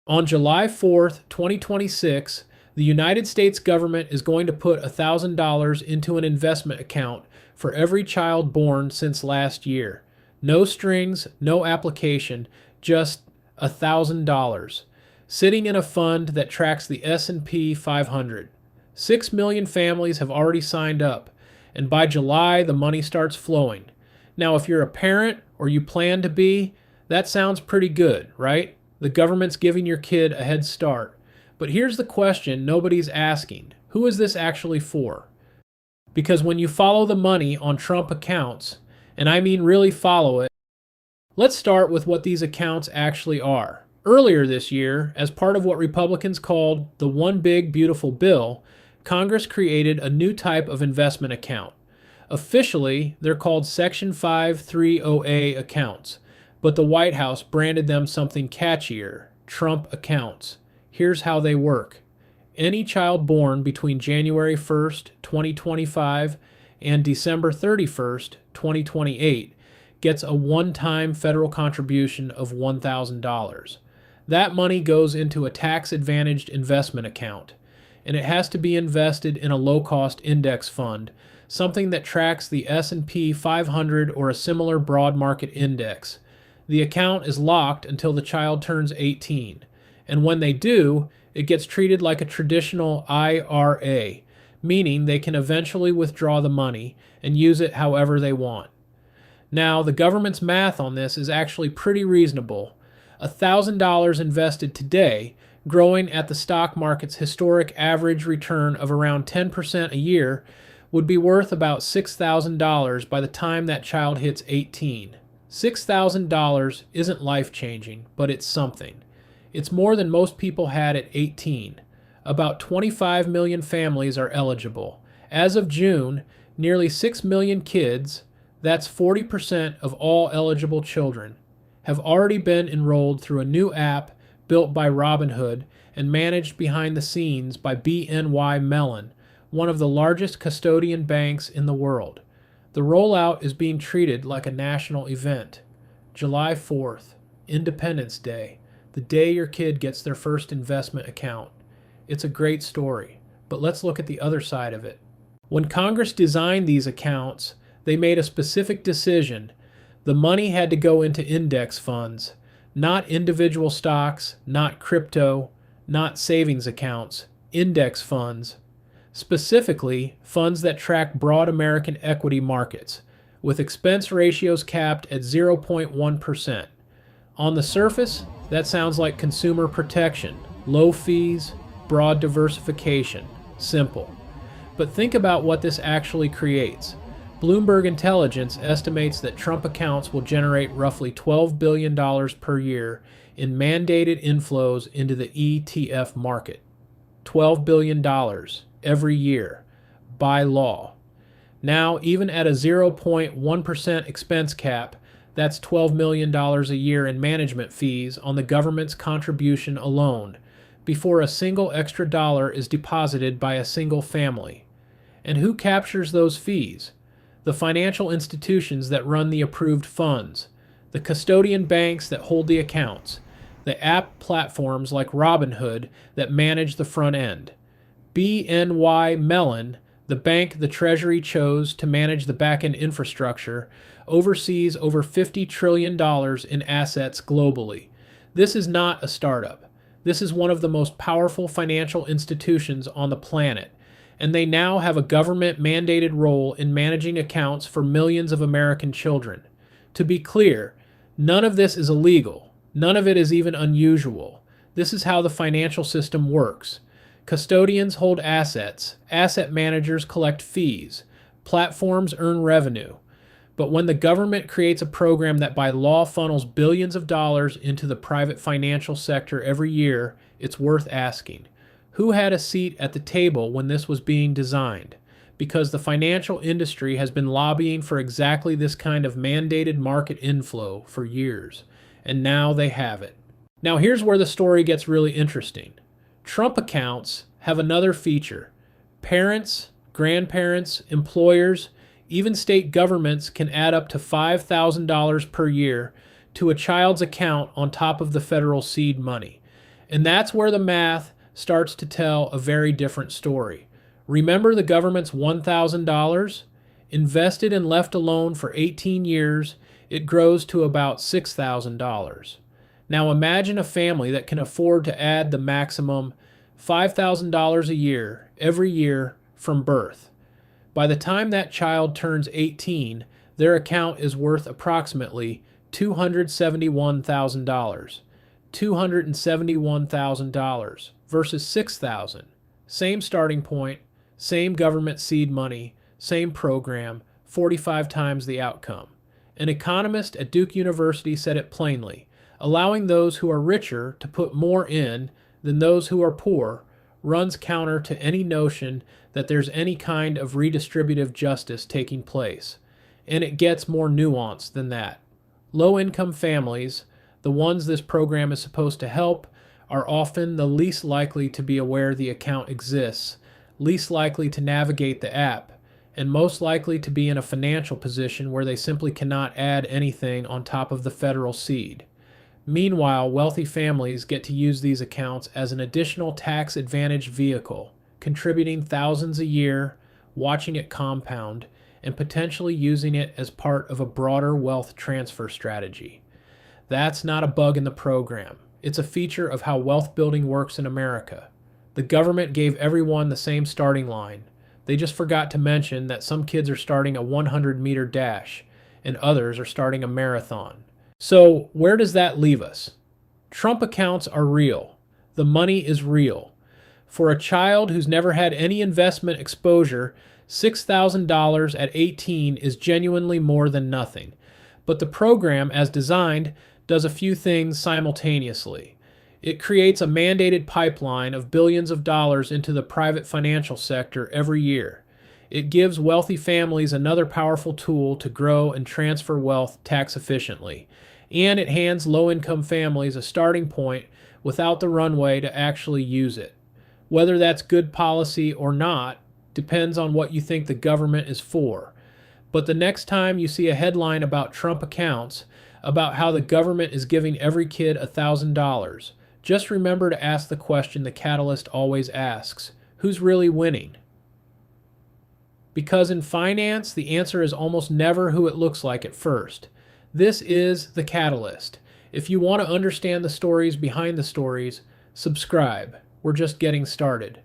On July 4th, 2026, the United States government is going to put $1,000 into an investment account for every child born since last year. No strings, no application, just $1,000, sitting in a fund that tracks the S&P 500. 6 million families have already signed up, and by July, the money starts flowing. Now, if you're a parent or you plan to be, that sounds pretty good, right? The government's giving your kid a head start. But here's the question nobody's asking. Who is this actually for? Because when you follow the money on Trump accounts, and I mean really follow it, let's start with what these accounts actually are. Earlier this year, as part of what Republicans called the One Big Beautiful Bill, Congress created a new type of investment account. Officially, they're called Section 530A accounts, but the White House branded them something catchier, Trump accounts. Here's how they work. Any child born between January 1st, 2025 and December 31st, 2028 gets a one-time federal contribution of $1,000. That money goes into a tax-advantaged investment account, and it has to be invested in a low-cost index fund, something that tracks the S&P 500 or a similar broad market index. The account is locked until the child turns 18, and when they do, it gets treated like a traditional IRA, meaning they can eventually withdraw the money and use it however they want. Now, the government's math on this is actually pretty reasonable. $1,000 invested today, growing at the stock market's historic average return of around 10% a year, would be worth about $6,000 by the time that child hits 18. $6,000 isn't life-changing, but it's something. It's more than most people had at 18. About 25 million families are eligible. As of June, nearly 6 million kids, that's 40% of all eligible children, have already been enrolled through a new app built by Robinhood and managed behind the scenes by BNY Mellon, one of the largest custodian banks in the world. The rollout is being treated like a national event. July 4th, Independence Day, the day your kid gets their first investment account. It's a great story, but let's look at the other side of it. When Congress designed these accounts, they made a specific decision. The money had to go into index funds, not individual stocks, not crypto, not savings accounts, index funds. Specifically, funds that track broad American equity markets, with expense ratios capped at 0.1%. On the surface, that sounds like consumer protection, low fees, broad diversification, simple. But think about what this actually creates. Bloomberg Intelligence estimates that Trump accounts will generate roughly $12 billion per year in mandated inflows into the ETF market. $12 billion every year, by law. Now, even at a 0.1% expense cap, that's $12 million a year in management fees on the government's contribution alone, before a single extra dollar is deposited by a single family. And who captures those fees? The financial institutions that run the approved funds, the custodian banks that hold the accounts, the app platforms like Robinhood that manage the front end. BNY Mellon, the bank the Treasury chose to manage the back-end infrastructure, oversees over $50 trillion in assets globally. This is not a startup. This is one of the most powerful financial institutions on the planet, and they now have a government-mandated role in managing accounts for millions of American children. To be clear, none of this is illegal. None of it is even unusual. This is how the financial system works. Custodians hold assets, asset managers collect fees, platforms earn revenue. But when the government creates a program that by law funnels billions of dollars into the private financial sector every year, it's worth asking. Who had a seat at the table when this was being designed? Because the financial industry has been lobbying for exactly this kind of mandated market inflow for years, and now they have it. Now here's where the story gets really interesting. Trump accounts have another feature. Parents, grandparents, employers, even state governments can add up to $5,000 per year to a child's account on top of the federal seed money. And that's where the math starts to tell a very different story. Remember the government's $1,000? Invested and left alone for 18 years, it grows to about $6,000. Now imagine a family that can afford to add the maximum $5,000 a year every year from birth. By the time that child turns 18, their account is worth approximately $271,000. $271,000 versus $6,000. Same starting point, same government seed money, same program, 45 times the outcome. An economist at Duke University said it plainly, allowing those who are richer to put more in than those who are poor runs counter to any notion that there's any kind of redistributive justice taking place. And it gets more nuanced than that. Low-income families, the ones this program is supposed to help, are often the least likely to be aware the account exists, least likely to navigate the app, and most likely to be in a financial position where they simply cannot add anything on top of the federal seed. Meanwhile, wealthy families get to use these accounts as an additional tax advantage vehicle, contributing thousands a year, watching it compound, and potentially using it as part of a broader wealth transfer strategy. That's not a bug in the program. It's a feature of how wealth building works in America. The government gave everyone the same starting line. They just forgot to mention that some kids are starting a 100-meter dash and others are starting a marathon. So where does that leave us? Trump accounts are real. The money is real. For a child who's never had any investment exposure, $6,000 at 18 is genuinely more than nothing. But the program, as designed, does a few things simultaneously. It creates a mandated pipeline of billions of dollars into the private financial sector every year. It gives wealthy families another powerful tool to grow and transfer wealth tax efficiently. And it hands low-income families a starting point without the runway to actually use it. Whether that's good policy or not depends on what you think the government is for. But the next time you see a headline about Trump accounts, about how the government is giving every kid $1,000, just remember to ask the question the Catalyst always asks: who's really winning? Because in finance, the answer is almost never who it looks like at first. This is the Catalyst. If you want to understand the stories behind the stories, subscribe. We're just getting started.